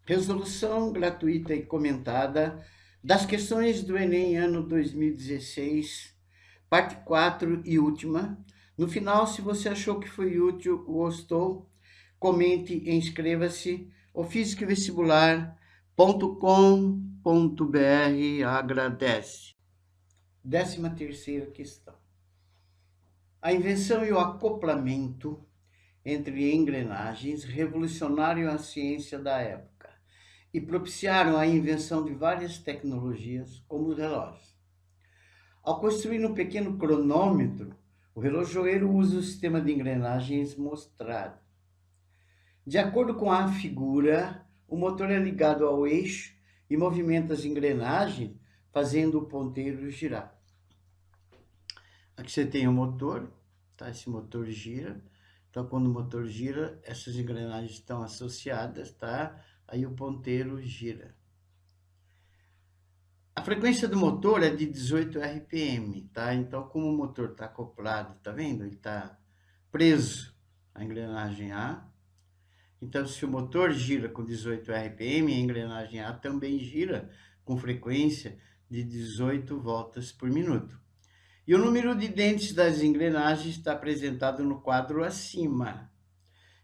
Resolução gratuita e comentada das questões do Enem ano 2016, parte 4 e última. No final, se você achou que foi útil, gostou, comente e inscreva-se. O fisicovestibular.com.br agradece. 13ª questão. A invenção e o acoplamento entre engrenagens revolucionaram a ciência da época e propiciaram a invenção de várias tecnologias, como os relógios. Ao construir um pequeno cronômetro, o relojoeiro usa o sistema de engrenagens mostrado. De acordo com a figura, o motor é ligado ao eixo e movimenta as engrenagens, fazendo o ponteiro girar. Aqui você tem o motor, tá? Esse motor gira. Então, quando o motor gira, essas engrenagens estão associadas, tá? Aí o ponteiro gira. A frequência do motor é de 18 RPM, tá? Então, como o motor está acoplado, tá vendo? Ele está preso à engrenagem A. Então, se o motor gira com 18 RPM, a engrenagem A também gira com frequência de 18 voltas por minuto. E o número de dentes das engrenagens está apresentado no quadro acima.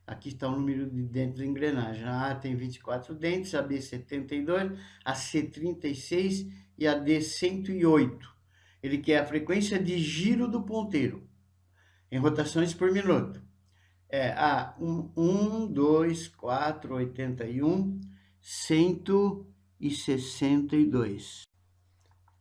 Aqui está o número de dentes da engrenagem. A A tem 24 dentes, a B 72, a C 36 e a D 108. Ele quer a frequência de giro do ponteiro em rotações por minuto. É a 1, 2, 4, 81, 162.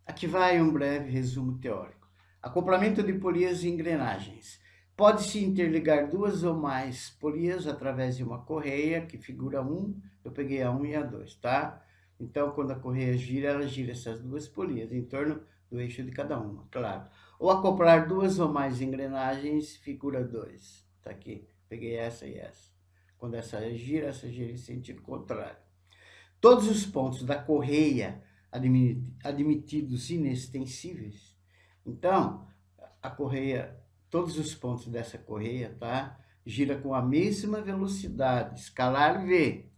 Aqui vai um breve resumo teórico. Acoplamento de polias e engrenagens. Pode-se interligar duas ou mais polias através de uma correia, que figura 1, eu peguei a 1 e a 2, tá? Então, quando a correia gira, ela gira essas duas polias em torno do eixo de cada uma, claro. Ou acoplar duas ou mais engrenagens, figura 2, tá aqui, peguei essa e essa. Quando essa gira em sentido contrário. Todos os pontos da correia admitidos inextensíveis. Então, a correia, todos os pontos dessa correia, tá? Gira com a mesma velocidade, escalar V.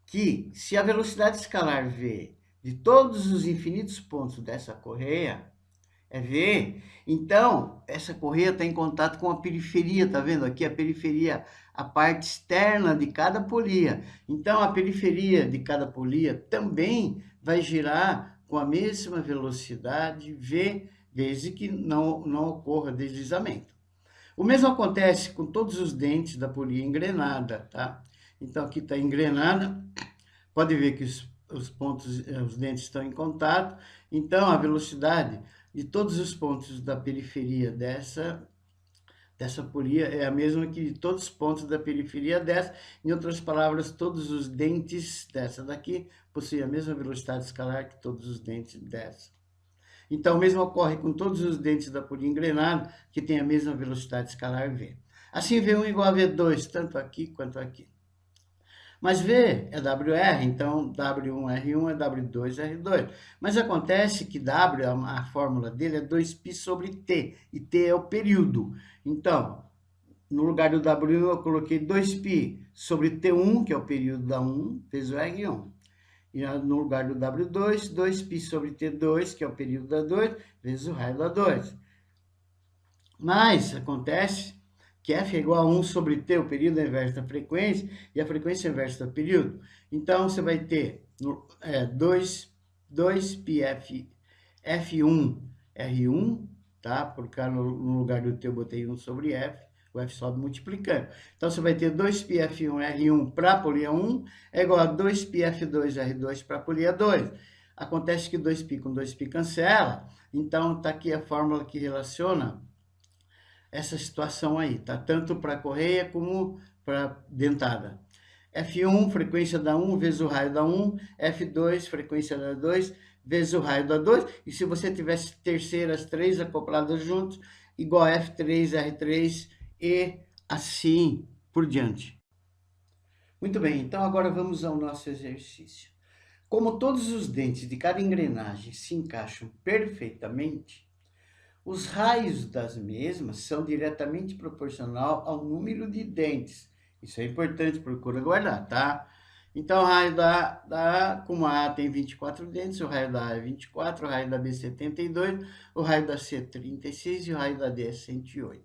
Que, se a velocidade escalar V de todos os infinitos pontos dessa correia é V, então essa correia está em contato com a periferia, tá vendo? Aqui a periferia, a parte externa de cada polia. Então a periferia de cada polia também vai girar com a mesma velocidade V, desde que não ocorra deslizamento. O mesmo acontece com todos os dentes da polia engrenada, tá? Então aqui está engrenada, pode ver que os pontos, os dentes estão em contato, então a velocidade de todos os pontos da periferia dessa polia é a mesma que de todos os pontos da periferia dessa. Em outras palavras, todos os dentes dessa daqui possuem a mesma velocidade escalar que todos os dentes dessa. Então, o mesmo ocorre com todos os dentes da polia engrenada, que tem a mesma velocidade escalar V. Assim, V1 igual a V2, tanto aqui quanto aqui. Mas V é WR, então W1R1 é W2R2. Mas acontece que W, a fórmula dele é 2π sobre T, e T é o período. Então, no lugar do W1 eu coloquei 2π sobre T1, que é o período da 1, vezes o R1. E no lugar do W2, 2π sobre T2, que é o período da 2, vezes o raio da 2. Mas acontece que F é igual a 1 sobre T, o período é inverso da frequência, e a frequência é inversa do período. Então, você vai ter 2πf F1 R1, tá? Porque no lugar do T eu botei 1 sobre F, o F sobe multiplicando. Então, você vai ter 2π F1 R1 para a polia 1 é igual a 2π F2 R2 para a polia 2. Acontece que 2π com 2π cancela, então está aqui a fórmula que relaciona essa situação aí, tá? Tanto para correia como para dentada. F1, frequência da 1 vezes o raio da 1, F2, frequência da 2 vezes o raio da 2, e se você tivesse terceiras 3 acopladas juntos, igual a F3, R3 e assim por diante. Muito bem, então agora vamos ao nosso exercício. Como todos os dentes de cada engrenagem se encaixam perfeitamente, os raios das mesmas são diretamente proporcional ao número de dentes. Isso é importante, procura guardar, tá? Então, o raio da A, como a A tem 24 dentes, o raio da A é 24, o raio da B é 72, o raio da C é 36 e o raio da D é 108.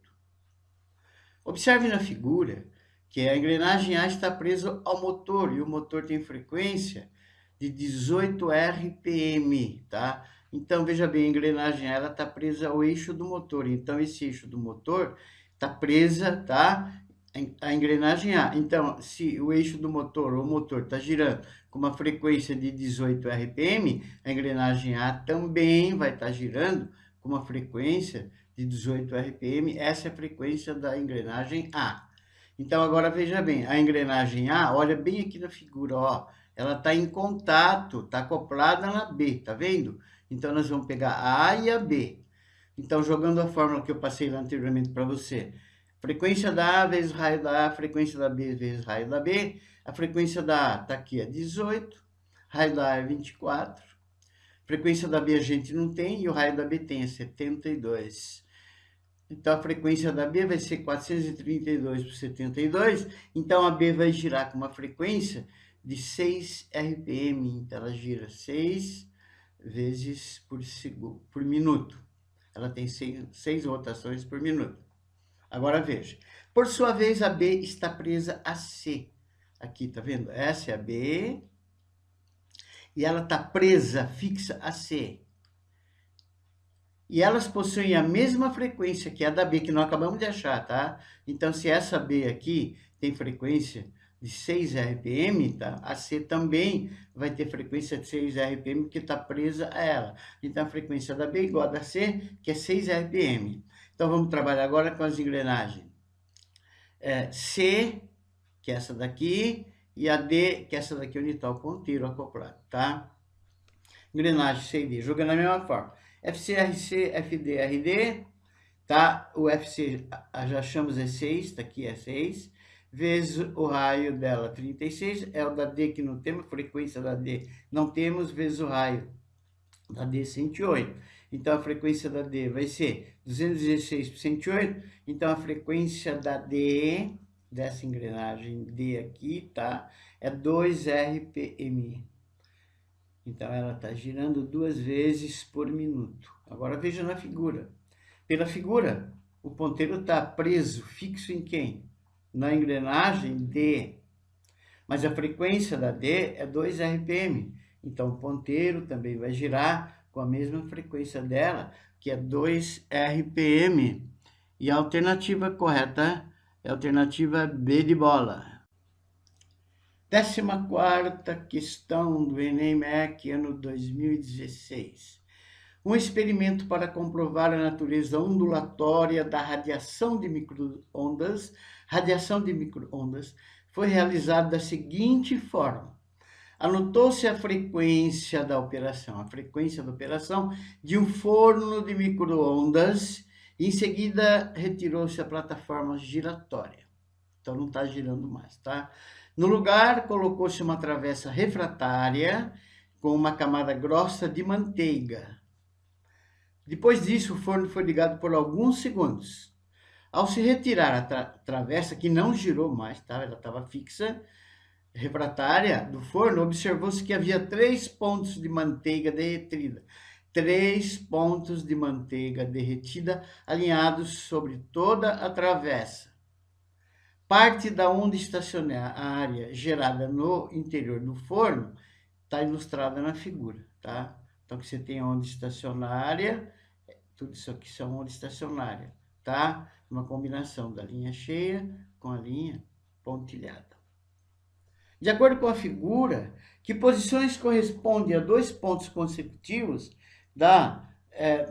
Observe na figura que a engrenagem A está presa ao motor, e o motor tem frequência de 18 RPM, tá? Então, veja bem, a engrenagem A está presa ao eixo do motor, então esse eixo do motor está presa, tá? A engrenagem A. Então, se o eixo do motor, ou o motor, está girando com uma frequência de 18 RPM, a engrenagem A também vai estar girando com uma frequência de 18 RPM, essa é a frequência da engrenagem A. Então, agora veja bem, a engrenagem A, olha bem aqui na figura, ó, ela está em contato, está acoplada na B, tá vendo? Então, nós vamos pegar a A e a B. Então, jogando a fórmula que eu passei lá anteriormente para você, frequência da A vezes o raio da A, frequência da B vezes o raio da B, a frequência da A está aqui, é 18, raio da A é 24, frequência da B a gente não tem, e o raio da B tem, é 72. Então, a frequência da B vai ser 432 por 72. Então, a B vai girar com uma frequência de 6 RPM. Então, ela gira 6 vezes por minuto. Ela tem 6 rotações por minuto. Agora, veja. Por sua vez, a B está presa a C. Aqui, tá vendo? Essa é a B. E ela está presa, fixa a C. E elas possuem a mesma frequência que a da B, que nós acabamos de achar, tá? Então, se essa B aqui tem frequência de 6 RPM, tá? A C também vai ter frequência de 6 RPM, porque está presa a ela. Então, a frequência da B é igual a da C, que é 6 RPM. Então, vamos trabalhar agora com as engrenagens. C, que é essa daqui, e a D, que é essa daqui onde está o ponteiro acoplado, tá? Engrenagem C e D, jogando na mesma forma. FC, RC, FD, RD, tá? O FC, já achamos é 6, tá aqui é 6, vezes o raio dela, 36, é o da D que não temos, frequência da D não temos, vezes o raio da D, 108. Então, a frequência da D vai ser 216 por 108, então a frequência da D, dessa engrenagem D aqui, tá? É 2 RPM. Então, ela está girando 2 vezes por minuto. Agora, veja na figura. Pela figura, o ponteiro está preso, fixo em quem? Na engrenagem D. Mas a frequência da D é 2 RPM. Então, o ponteiro também vai girar com a mesma frequência dela, que é 2 RPM. E a alternativa correta é a alternativa B de bola. 14ª questão do Enem/MEC, ano 2016. Um experimento para comprovar a natureza ondulatória da radiação de micro-ondas foi realizado da seguinte forma. Anotou-se a frequência da operação, de um forno de micro-ondas, e em seguida retirou-se a plataforma giratória. Então, não está girando mais, tá? No lugar, colocou-se uma travessa refratária com uma camada grossa de manteiga. Depois disso, o forno foi ligado por alguns segundos. Ao se retirar a travessa, que não girou mais, tá? Ela estava fixa, refratária do forno, observou-se que havia 3 pontos de manteiga derretida. 3 pontos de manteiga derretida alinhados sobre toda a travessa. Parte da onda estacionária gerada no interior do forno está ilustrada na figura, tá? Então, que você tem a onda estacionária, tudo isso aqui são onda estacionária, tá? Uma combinação da linha cheia com a linha pontilhada. De acordo com a figura, que posições correspondem a 2 pontos consecutivos da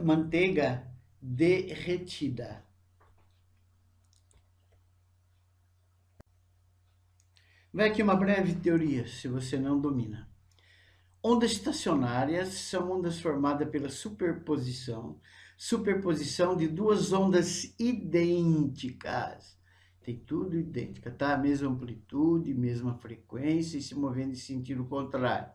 manteiga derretida? Vai aqui uma breve teoria, se você não domina. Ondas estacionárias são ondas formadas pela superposição de 2 ondas idênticas. Tem tudo idêntica, tá? Mesma amplitude, mesma frequência e se movendo em sentido contrário.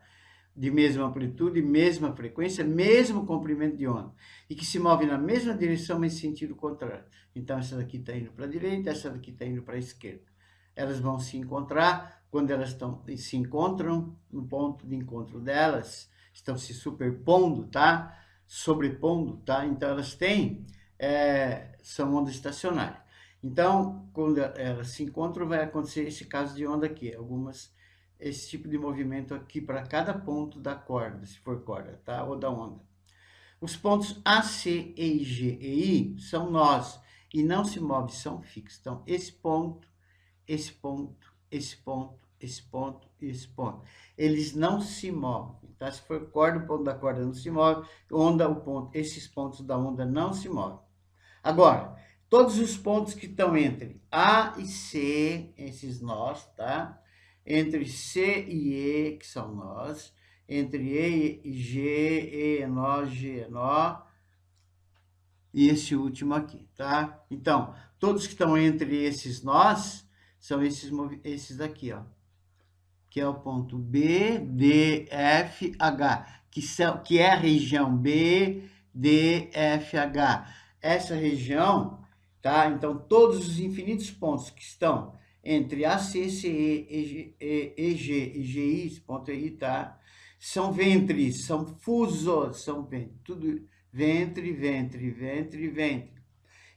De mesma amplitude, mesma frequência, mesmo comprimento de onda. E que se move na mesma direção, mas em sentido contrário. Então, essa daqui está indo para a direita, essa daqui está indo para a esquerda. Elas vão se encontrar quando elas se encontram no ponto de encontro delas, estão se superpondo, tá? Sobrepondo, tá? Então elas são ondas estacionárias. Então, quando elas se encontram, vai acontecer esse caso de onda aqui, esse tipo de movimento aqui para cada ponto da corda, se for corda, tá? Ou da onda. Os pontos A, C, E, G e I são nós e não se movem, são fixos. Então, esse ponto, esse ponto, esse ponto, esse ponto e esse ponto. Eles não se movem, tá? Se for corda, o ponto da corda não se move, onda, esses pontos da onda não se movem. Agora, todos os pontos que estão entre A e C, esses nós, tá? Entre C e E, que são nós, entre E e G, E, nó, G, nó, e esse último aqui, tá? Então, todos que estão entre esses nós, são esses daqui, ó. Que é o ponto B, D, F, H, que é a região B, D, F, H. Essa região, tá? Então, todos os infinitos pontos que estão entre A, C, C, E, G e GI, esse ponto aí, tá? São ventres, são fusos, são ventres, tudo ventre, ventre, ventre, ventre.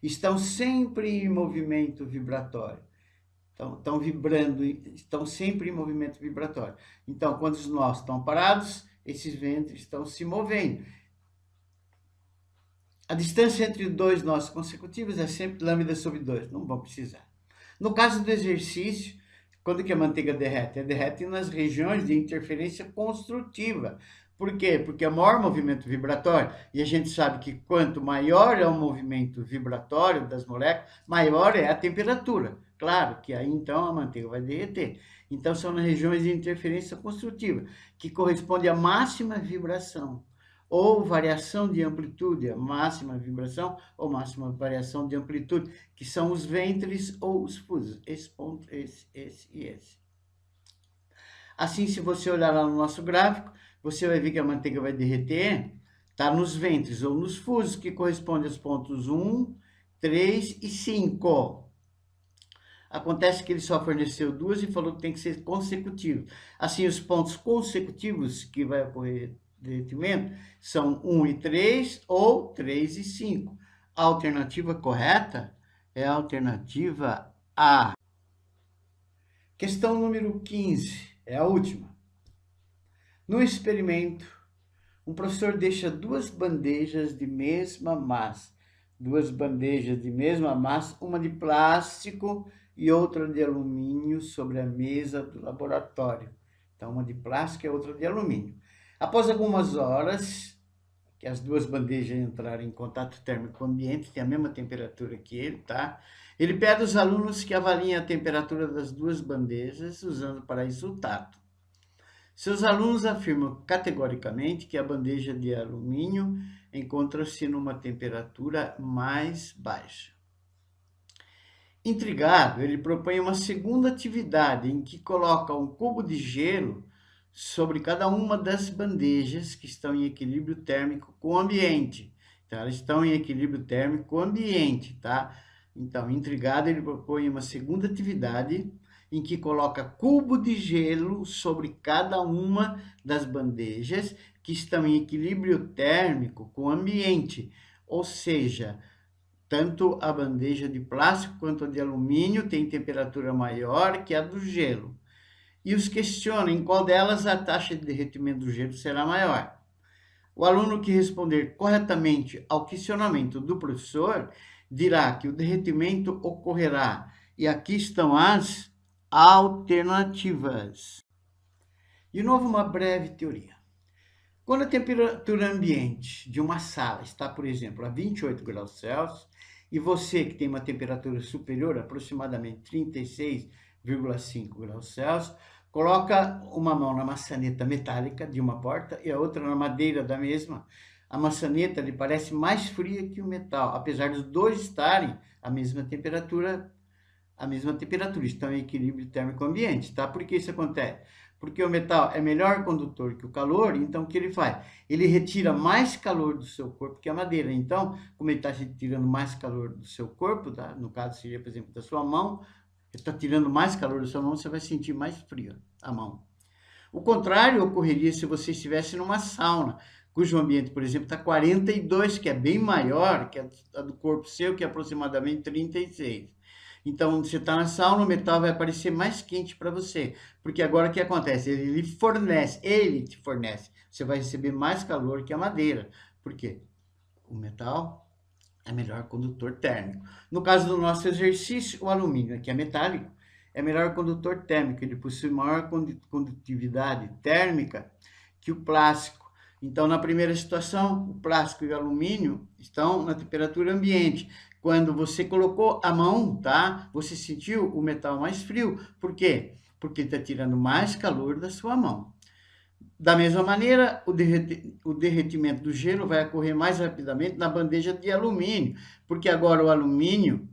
Estão sempre em movimento vibratório. Estão vibrando, estão sempre em movimento vibratório. Então, quando os nós estão parados, esses ventres estão se movendo. A distância entre dois nós consecutivos é sempre lambda sobre 2, não vão precisar. No caso do exercício, quando que a manteiga derrete? Ela derrete nas regiões de interferência construtiva. Por quê? Porque é maior movimento vibratório, e a gente sabe que quanto maior é o movimento vibratório das moléculas, maior é a temperatura. Claro que aí então a manteiga vai derreter. Então são nas regiões de interferência construtiva, que corresponde à máxima vibração, ou variação de amplitude, a máxima vibração ou máxima variação de amplitude, que são os ventres ou os fusos. Esse ponto, esse e esse. Assim, se você olhar lá no nosso gráfico, você vai ver que a manteiga vai derreter, tá nos ventres ou nos fusos, que corresponde aos pontos 1, 3 e 5. Acontece que ele só forneceu duas e falou que tem que ser consecutivo. Assim, os pontos consecutivos que vai ocorrer derretimento são 1 e 3 ou 3 e 5. A alternativa correta é a alternativa A. Questão número 15, é a última. No experimento, um professor deixa duas bandejas de mesma massa, uma de plástico e outra de alumínio sobre a mesa do laboratório. Então, uma de plástico e outra de alumínio. Após algumas horas, que as duas bandejas entraram em contato térmico com o ambiente, tem a mesma temperatura que ele, tá? Ele pede aos alunos que avaliem a temperatura das duas bandejas, usando para isso o tato. Seus alunos afirmam categoricamente que a bandeja de alumínio encontra-se numa temperatura mais baixa. Intrigado, ele propõe uma segunda atividade em que coloca um cubo de gelo sobre cada uma das bandejas que estão em equilíbrio térmico com o ambiente. Então, elas estão em equilíbrio térmico com o ambiente, tá? Então, intrigado, ele propõe uma segunda atividade em que coloca cubo de gelo sobre cada uma das bandejas que estão em equilíbrio térmico com o ambiente. Ou seja, tanto a bandeja de plástico quanto a de alumínio tem temperatura maior que a do gelo. E os questiona em qual delas a taxa de derretimento do gelo será maior. O aluno que responder corretamente ao questionamento do professor dirá que o derretimento ocorrerá. E aqui estão as alternativas. De novo, uma breve teoria. Quando a temperatura ambiente de uma sala está, por exemplo, a 28 graus Celsius, e você que tem uma temperatura superior, aproximadamente 36,5 graus Celsius, coloca uma mão na maçaneta metálica de uma porta e a outra na madeira da mesma. A maçaneta lhe parece mais fria que o metal, apesar dos dois estarem à mesma temperatura, estão em equilíbrio térmico ambiente, tá? Por que isso acontece? Porque o metal é melhor condutor que o calor, então o que ele faz? Ele retira mais calor do seu corpo que a madeira. Então, como ele está retirando mais calor do seu corpo, tá? No caso seria, por exemplo, da sua mão, está tirando mais calor da sua mão, você vai sentir mais frio a mão. O contrário ocorreria se você estivesse numa sauna, cujo ambiente, por exemplo, está 42, que é bem maior que a do corpo seu, que é aproximadamente 36. Então, você está na sauna, o metal vai aparecer mais quente para você, porque agora o que acontece? Ele te fornece, você vai receber mais calor que a madeira. Por quê? O metal é melhor condutor térmico. No caso do nosso exercício, o alumínio, que é metálico, é melhor condutor térmico, ele possui maior condutividade térmica que o plástico. Então, na primeira situação, o plástico e o alumínio estão na temperatura ambiente. Quando você colocou a mão, tá? Você sentiu o metal mais frio. Por quê? Porque está tirando mais calor da sua mão. Da mesma maneira, o derretimento do gelo vai ocorrer mais rapidamente na bandeja de alumínio, porque agora o alumínio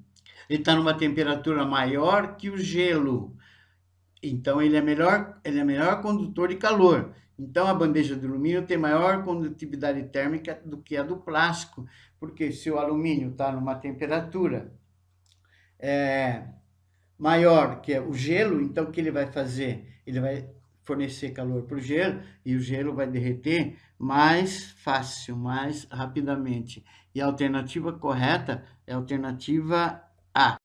está numa temperatura maior que o gelo. Então, ele é melhor condutor de calor. Então, a bandeja de alumínio tem maior condutividade térmica do que a do plástico, porque se o alumínio está numa temperatura maior que o gelo, então o que ele vai fazer? Ele vai fornecer calor para o gelo e o gelo vai derreter mais fácil, mais rapidamente. E a alternativa correta é a alternativa A.